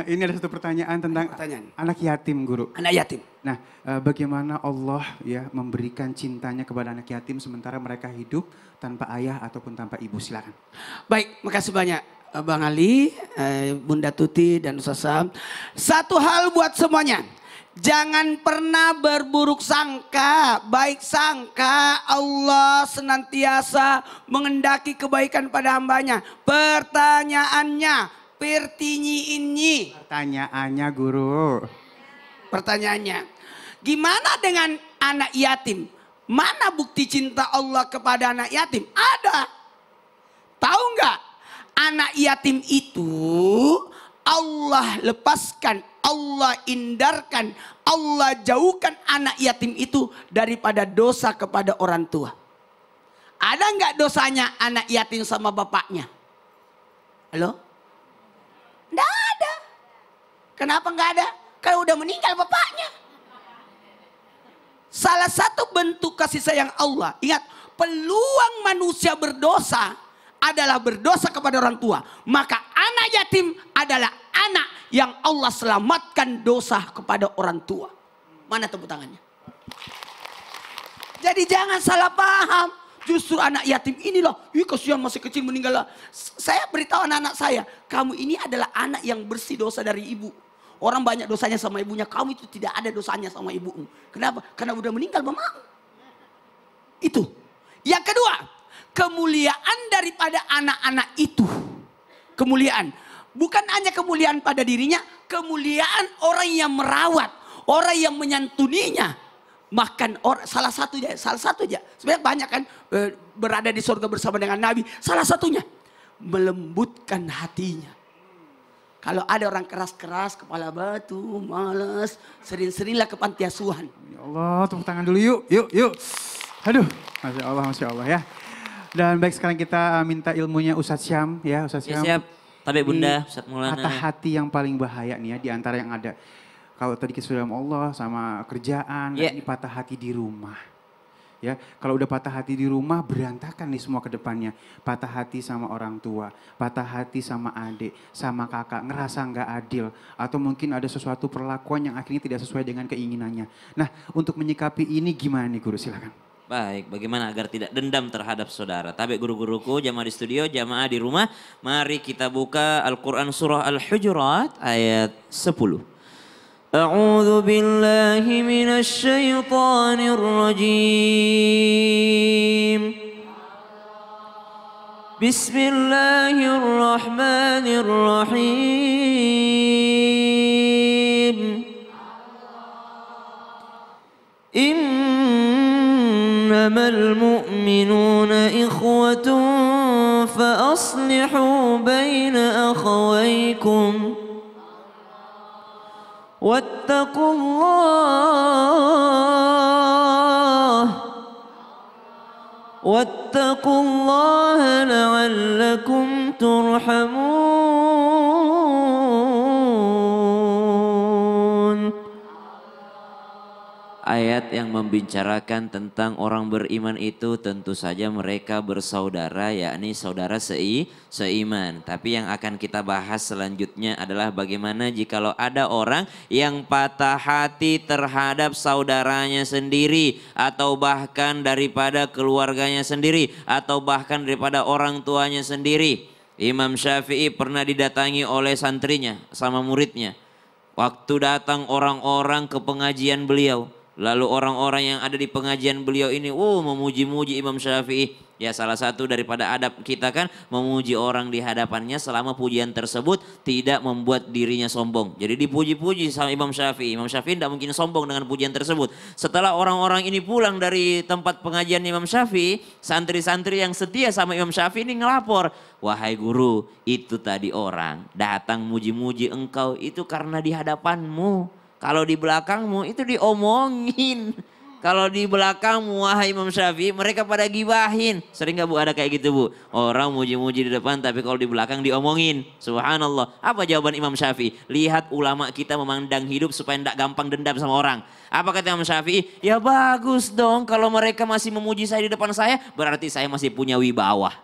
Ini ada satu pertanyaan tentang anak yatim, Guru. Anak yatim. Nah, bagaimana Allah ya memberikan cintanya kepada anak yatim sementara mereka hidup tanpa ayah ataupun tanpa ibu? Silakan. Baik, makasih banyak Bang Ali, Bunda Tuti dan Ustaz Sam. Satu hal buat semuanya. Jangan pernah berburuk sangka, baik sangka Allah senantiasa mengendaki kebaikan pada hambanya. Pertanyaannya, Pertanyaannya, Guru. Pertanyaannya, gimana dengan anak yatim? Mana bukti cinta Allah kepada anak yatim? Ada. Tahu nggak? Anak yatim itu Allah lepaskan, Allah hindarkan, Allah jauhkan anak yatim itu daripada dosa kepada orang tua. Ada nggak dosanya anak yatim sama bapaknya? Halo? Nggak ada. Kenapa nggak ada? Karena udah meninggal bapaknya. Salah satu bentuk kasih sayang Allah. Ingat, peluang manusia berdosa adalah berdosa kepada orang tua. Maka anak yatim adalah anak yang Allah selamatkan dosa kepada orang tua. Mana tepuk tangannya? Jadi jangan salah paham. Justru anak yatim inilah, kasihan masih kecil meninggal. Saya beritahu anak-anak saya, kamu ini adalah anak yang bersih dosa dari ibu. Orang banyak dosanya sama ibunya, kamu itu tidak ada dosanya sama ibumu. Kenapa? Karena udah meninggal mamamu. Itu. Yang kedua, kemuliaan daripada anak-anak itu. Kemuliaan. Bukan hanya kemuliaan pada dirinya, kemuliaan orang yang merawat, orang yang menyantuninya. Makan orang, salah satu aja. Sebenarnya banyak kan berada di surga bersama dengan Nabi. Salah satunya melembutkan hatinya. Kalau ada orang keras-keras, kepala batu, malas, sering-seringlah ke panti asuhan. Ya Allah, tepuk tangan dulu yuk. Aduh, Masya Allah ya. Dan baik, sekarang kita minta ilmunya Ustadz Syam ya, Ustadz Syam. Ya, siap. Tapi Bunda, Ustadz Maulana. Patah hati yang paling bahaya nih ya di antara yang ada. Kalau tadi kita sudah sama Allah sama kerjaan, ini patah hati di rumah. Ya, kalau udah patah hati di rumah berantakan nih semua ke depannya. Patah hati sama orang tua, patah hati sama adik, sama kakak, ngerasa nggak adil. Atau mungkin ada sesuatu perlakuan yang akhirnya tidak sesuai dengan keinginannya. Nah, untuk menyikapi ini gimana nih Guru? Silakan. Baik, bagaimana agar tidak dendam terhadap saudara? Tapi guru-guruku, jamaah di studio, jamaah di rumah, mari kita buka Al-Quran surah Al-Hujurat ayat 10. أعوذ بالله من الشيطان الرجيم بسم الله الرحمن الرحيم إنما المؤمنون إخوة فأصلحوا بين أخويكم واتقوا الله لعلكم ترحمون. Ayat yang membicarakan tentang orang beriman itu tentu saja mereka bersaudara, yakni saudara seiman. Tapi yang akan kita bahas selanjutnya adalah bagaimana jikalau ada orang yang patah hati terhadap saudaranya sendiri, atau bahkan daripada keluarganya sendiri, atau bahkan daripada orang tuanya sendiri. Imam Syafi'i pernah didatangi oleh santrinya sama muridnya. Waktu datang orang-orang ke pengajian beliau. Lalu orang-orang yang ada di pengajian beliau ini memuji-muji Imam Syafi'i. Ya, salah satu daripada adab kita kan memuji orang di hadapannya selama pujian tersebut tidak membuat dirinya sombong. Jadi dipuji-puji sama Imam Syafi'i. Imam Syafi'i tidak mungkin sombong dengan pujian tersebut. Setelah orang-orang ini pulang dari tempat pengajian Imam Syafi'i, santri-santri yang setia sama Imam Syafi'i ini ngelapor. Wahai guru, itu tadi orang datang muji-muji engkau itu karena di hadapanmu. Kalau di belakangmu itu diomongin. Kalau di belakangmu wahai Imam Syafi'i mereka pada gibahin. Sering gak Bu ada kayak gitu Bu? Orang muji-muji di depan tapi kalau di belakang diomongin. Subhanallah. Apa jawaban Imam Syafi'i? Lihat ulama kita memandang hidup supaya tidak gampang dendam sama orang. Apa kata Imam Syafi'i? Ya bagus dong kalau mereka masih memuji saya di depan saya berarti saya masih punya wibawa.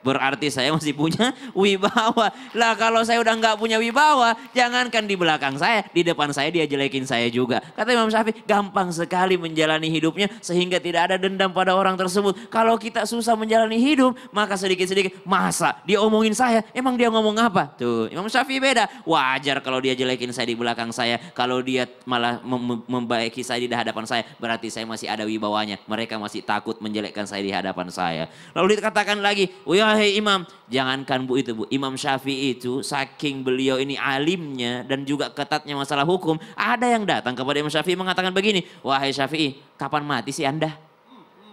berarti saya masih punya wibawa. Lah kalau saya udah nggak punya wibawa, jangankan di belakang saya, di depan saya dia jelekin saya juga. Kata Imam Syafi'i, gampang sekali menjalani hidupnya sehingga tidak ada dendam pada orang tersebut. Kalau kita susah menjalani hidup, maka sedikit-sedikit, masa dia omongin saya, emang dia ngomong apa? Tuh, Imam Syafi'i beda. Wajar kalau dia jelekin saya di belakang saya, kalau dia malah membaiki saya di hadapan saya, berarti saya masih ada wibawanya. Mereka masih takut menjelekkan saya di hadapan saya. Lalu dikatakan lagi, wahai imam, jangankan bu itu bu, Imam Syafi'i itu saking beliau ini alimnya dan juga ketatnya masalah hukum, ada yang datang kepada Imam Syafi'i mengatakan begini, wahai Syafi'i, kapan mati sih Anda?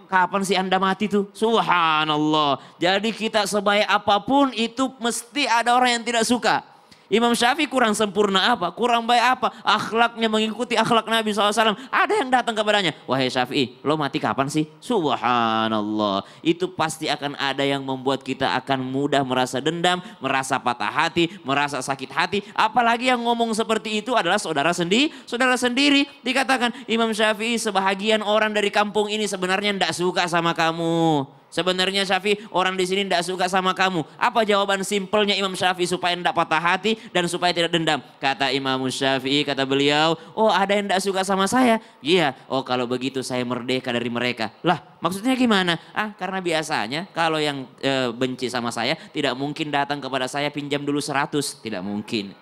Kapan sih Anda mati tuh? Subhanallah. Jadi kita sebaik apapun itu mesti ada orang yang tidak suka. Imam Syafi'i kurang sempurna apa? Kurang baik apa? Akhlaknya mengikuti akhlak Nabi SAW. Ada yang datang kepadanya. Wahai Syafi'i, lo mati kapan sih? Subhanallah. Itu pasti akan ada yang membuat kita akan mudah merasa dendam, merasa patah hati, merasa sakit hati. Apalagi yang ngomong seperti itu adalah saudara sendiri. Dikatakan Imam Syafi'i, sebahagian orang dari kampung ini sebenarnya tidak suka sama kamu. Sebenarnya Syafi'i, orang di sini tidak suka sama kamu. Apa jawaban simpelnya Imam Syafi'i supaya tidak patah hati dan supaya tidak dendam? Kata Imam Syafi'i, kata beliau, oh ada yang tidak suka sama saya? Iya, oh kalau begitu saya merdeka dari mereka. Lah maksudnya gimana? Karena biasanya kalau yang benci sama saya tidak mungkin datang kepada saya pinjam dulu 100. Tidak mungkin.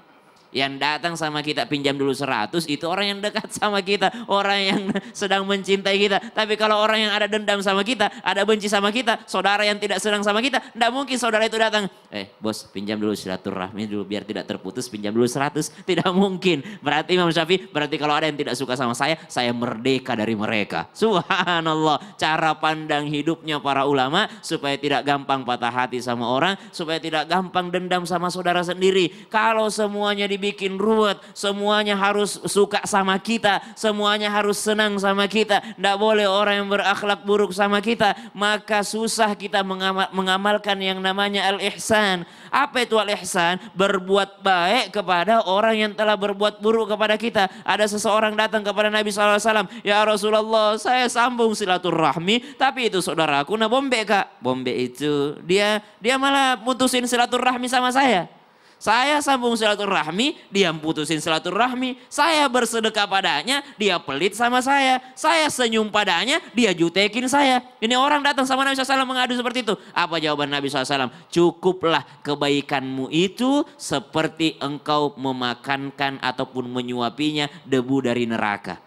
Yang datang sama kita pinjam dulu 100 itu orang yang dekat sama kita. Orang yang sedang mencintai kita. Tapi kalau orang yang ada dendam sama kita, ada benci sama kita, saudara yang tidak senang sama kita, tidak mungkin saudara itu datang. Bos pinjam dulu silaturahmi dulu biar tidak terputus, pinjam dulu 100. Tidak mungkin. Berarti Imam Syafi'i, berarti kalau ada yang tidak suka sama saya merdeka dari mereka. Subhanallah. Cara pandang hidupnya para ulama supaya tidak gampang patah hati sama orang, supaya tidak gampang dendam sama saudara sendiri. Kalau semuanya dibikin ruwet, semuanya harus suka sama kita, semuanya harus senang sama kita, tidak boleh orang yang berakhlak buruk sama kita, maka susah kita mengamalkan yang namanya al-ihsan. Apa itu al-ihsan? Berbuat baik kepada orang yang telah berbuat buruk kepada kita. Ada seseorang datang kepada Nabi SAW, ya Rasulullah, saya sambung silaturahmi, tapi itu saudaraku nah bombe kak. Bombe itu dia malah putusin silaturahmi sama saya. Saya sambung silaturahmi, dia putusin silaturahmi. Saya bersedekah padanya, dia pelit sama saya. Saya senyum padanya, dia jutekin saya. Ini orang datang sama Nabi SAW mengadu seperti itu. Apa jawaban Nabi SAW? Cukuplah kebaikanmu itu seperti engkau memakankan ataupun menyuapinya debu dari neraka.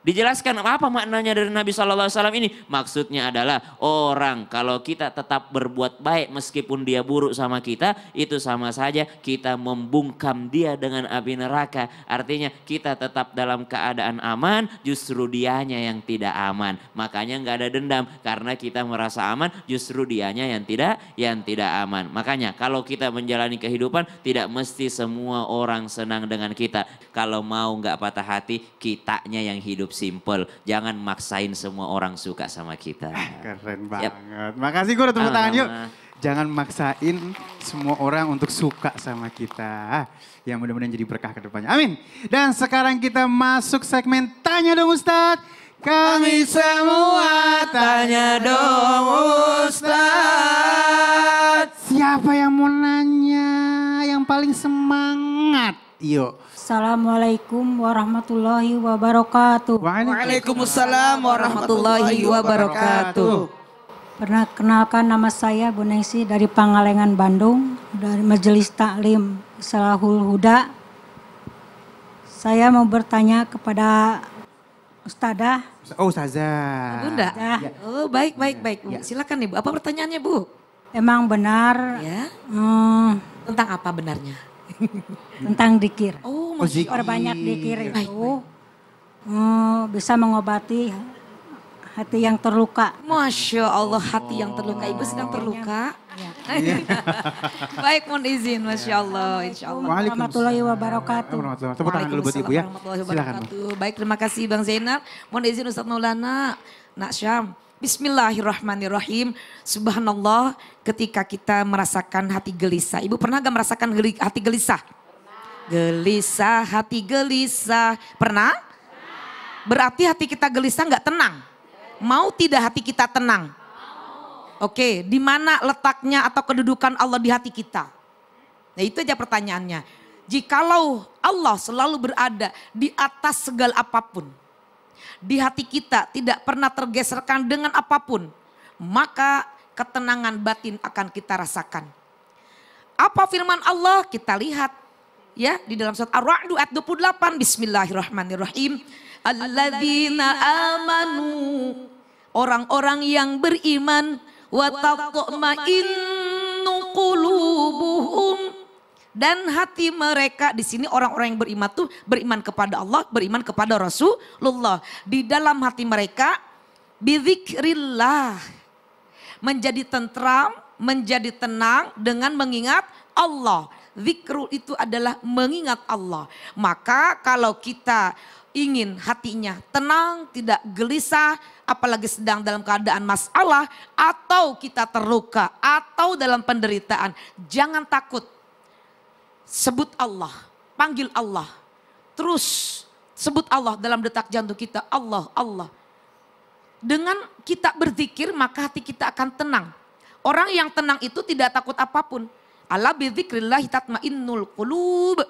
Dijelaskan apa maknanya dari Nabi SAW ini? Maksudnya adalah orang kalau kita tetap berbuat baik meskipun dia buruk sama kita, itu sama saja kita membungkam dia dengan api neraka. Artinya kita tetap dalam keadaan aman, justru dianya yang tidak aman. Makanya nggak ada dendam karena kita merasa aman, justru dianya yang tidak aman. Makanya kalau kita menjalani kehidupan tidak mesti semua orang senang dengan kita. Kalau mau nggak patah hati, kitanya yang hidup simple, jangan maksain semua orang suka sama kita. Keren banget. Makasih gue udah tepuk tangan yuk. Jangan maksain semua orang untuk suka sama kita. Yang mudah-mudahan jadi berkah ke depannya. Amin. Dan sekarang kita masuk segmen Tanya Dong Ustadz. Kami semua tanya dong Ustadz. Siapa yang mau nanya? Yang paling semangat. Yuk. Assalamualaikum warahmatullahi wabarakatuh. Waalaikumsalam warahmatullahi wabarakatuh. Perkenalkan nama saya Bu Nengsi dari Pangalengan, Bandung, dari Majelis Taklim Salahul Huda. Saya mau bertanya kepada Ustadzah. Oh Ustazah. Bunda? Ya. Oh baik. Ya. Silakan nih Bu, apa pertanyaannya Bu? Emang benar Ya. Tentang apa benarnya? tentang dikir. Oh, zikir. Perbanyak dikir Baik, itu bisa mengobati hati yang terluka. Masya Allah, hati yang terluka. Ibu sedang terluka. Baik, mohon izin. Masya Allah, insya Allah. Warahmatullahi wabarakatuh. Tepuk tangan dulu buat Ibu ya. Warahmatullahi Silakan. wabarakatuh. Baik, terima kasih Bang Zainal. Mohon izin Ustaz Maulana, Nak Syam. Bismillahirrahmanirrahim. Subhanallah, ketika kita merasakan hati gelisah. Ibu pernah gak merasakan hati gelisah? Gelisah, hati gelisah. Pernah? Berarti hati kita gelisah gak tenang? Mau tidak hati kita tenang? Oke, di mana letaknya atau kedudukan Allah di hati kita? Nah itu aja pertanyaannya. Jikalau Allah selalu berada di atas segala apapun, di hati kita tidak pernah tergeserkan dengan apapun, maka ketenangan batin akan kita rasakan. Apa firman Allah? Kita lihat ya di dalam surat Ar-Ra'd ayat 28. Bismillahirrahmanirrahim. Alladzina amanu, orang-orang yang beriman, wa tatma'innu qulubuhum, dan hati mereka, di sini orang-orang yang beriman tuh beriman kepada Allah, beriman kepada Rasulullah. Di dalam hati mereka bidzikrillah, menjadi tentram, menjadi tenang dengan mengingat Allah. Zikru itu adalah mengingat Allah. Maka kalau kita ingin hatinya tenang, tidak gelisah, apalagi sedang dalam keadaan masalah, atau kita terluka, atau dalam penderitaan, jangan takut. Sebut Allah, panggil Allah. Terus sebut Allah dalam detak jantung kita, Allah, Allah. Dengan kita berzikir maka hati kita akan tenang. Orang yang tenang itu tidak takut apapun. Ala bidzikrillahi tatmainnul qulub.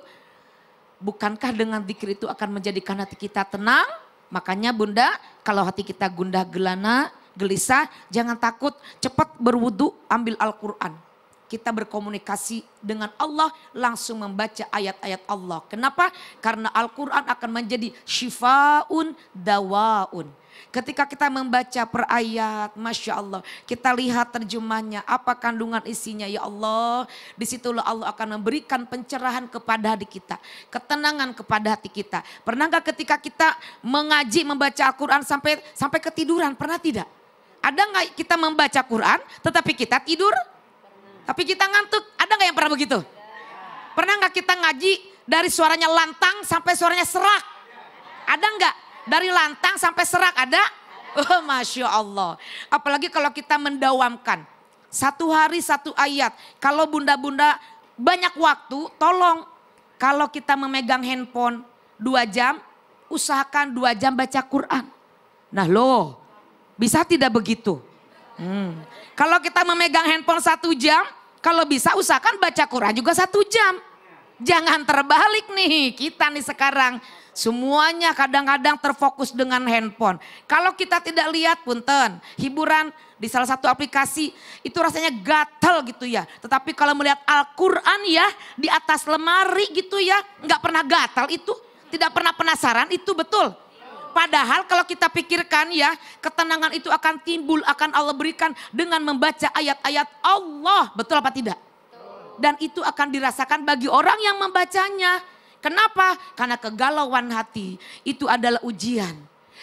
Bukankah dengan zikir itu akan menjadikan hati kita tenang? Makanya Bunda, kalau hati kita gundah gelana, gelisah, jangan takut, cepat berwudu, ambil Al-Quran. Kita berkomunikasi dengan Allah, langsung membaca ayat-ayat Allah. Kenapa? Karena Al-Quran akan menjadi syifaun dawaun. Ketika kita membaca per ayat, Masya Allah, kita lihat terjemahnya, apa kandungan isinya, ya Allah. Disitulah Allah akan memberikan pencerahan kepada hati kita, ketenangan kepada hati kita. Pernah gak ketika kita mengaji, membaca Al-Quran sampai ketiduran, pernah tidak? Ada gak kita membaca Quran tetapi kita tidur? Tapi kita ngantuk, ada gak yang pernah begitu? Pernah gak kita ngaji dari suaranya lantang sampai suaranya serak? Ada gak? Dari lantang sampai serak ada? Oh, Masya Allah. Apalagi kalau kita mendawamkan. Satu hari satu ayat. Kalau bunda-bunda banyak waktu, tolong. Kalau kita memegang handphone 2 jam, usahakan 2 jam baca Quran. Nah loh, bisa tidak begitu? Kalau kita memegang handphone 1 jam, kalau bisa usahakan baca Quran juga 1 jam. Jangan terbalik nih, kita nih sekarang semuanya kadang-kadang terfokus dengan handphone. Kalau kita tidak lihat, punten, hiburan di salah satu aplikasi itu rasanya gatal gitu ya. Tetapi kalau melihat Al-Quran ya di atas lemari gitu ya, nggak pernah gatal itu, tidak pernah penasaran itu, betul. Padahal kalau kita pikirkan ya, ketenangan itu akan timbul, akan Allah berikan dengan membaca ayat-ayat Allah, betul apa tidak? Dan itu akan dirasakan bagi orang yang membacanya. Kenapa? Karena kegalauan hati itu adalah ujian.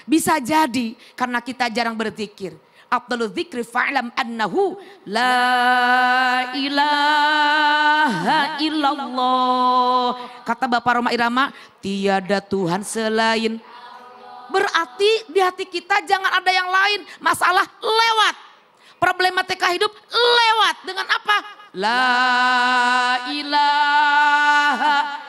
Bisa jadi karena kita jarang berzikir. Afdalul dzikri fa'lam annahu la ilaha illallah. Kata Bapak Roma Irama, tiada Tuhan selain. Berarti di hati kita jangan ada yang lain. Masalah lewat. Problematika hidup lewat. Dengan apa? La ilaha.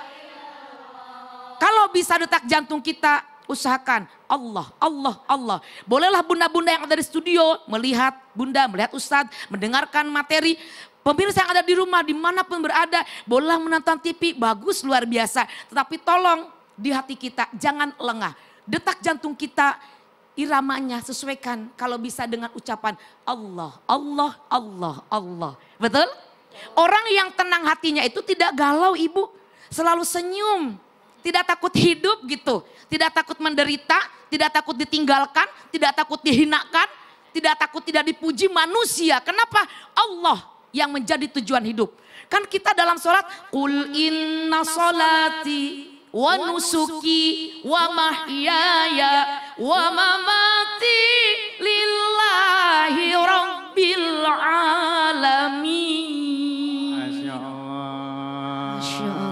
Kalau bisa detak jantung kita, usahakan Allah, Allah, Allah. Bolehlah bunda-bunda yang ada di studio melihat bunda, melihat ustadz, mendengarkan materi. Pemirsa yang ada di rumah, dimanapun berada, bolehlah menonton TV, bagus, luar biasa. Tetapi tolong di hati kita jangan lengah. Detak jantung kita, iramanya sesuaikan kalau bisa dengan ucapan Allah, Allah, Allah, Allah. Betul? Orang yang tenang hatinya itu tidak galau ibu, selalu senyum. Tidak takut hidup gitu, tidak takut menderita, tidak takut ditinggalkan, tidak takut dihinakan, tidak takut tidak dipuji manusia. Kenapa? Allah yang menjadi tujuan hidup. Kan kita dalam sholat, Qul inna sholati wa nusuki wa mahyaya wa mamati lillahi rabbil alamin. Masya Allah. Masya Allah.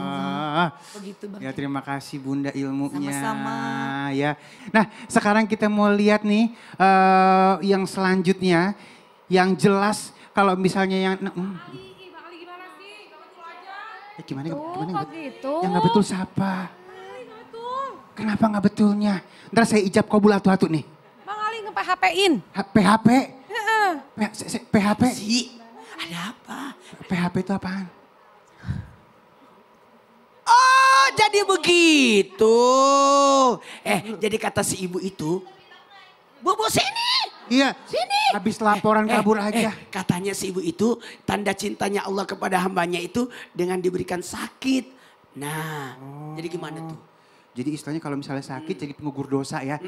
Begitu Bang. Ya terima kasih Bunda ilmunya. Sama-sama. Ya. Nah sekarang kita mau lihat nih yang selanjutnya, yang jelas kalau misalnya yang gimana gimana gitu. yang nggak betul siapa? Kenapa nggak betulnya? Ntar saya ijab kabul atu-atu nih. Bang Ali nge-PHP-in. PHP? PHP? Ada apa? PHP itu apaan? Oh, jadi begitu. Jadi kata si ibu itu, Bobo sini. Iya. Sini. Habis laporan kabur aja. Katanya si ibu itu tanda cintanya Allah kepada hambanya itu dengan diberikan sakit. Nah, jadi gimana tuh? Jadi istilahnya kalau misalnya sakit jadi pengugur dosa ya.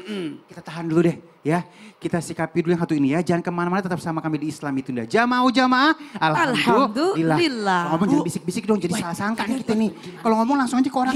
Kita tahan dulu deh ya. Kita sikapi dulu yang satu ini ya. Jangan kemana-mana, tetap sama kami di Islam itu ndak. Jamaah. Alhamdulillah. Kalau ngomong jangan bisik-bisik dong, jadi salah sangka nih kita nih. Kalau ngomong langsung aja ke orang.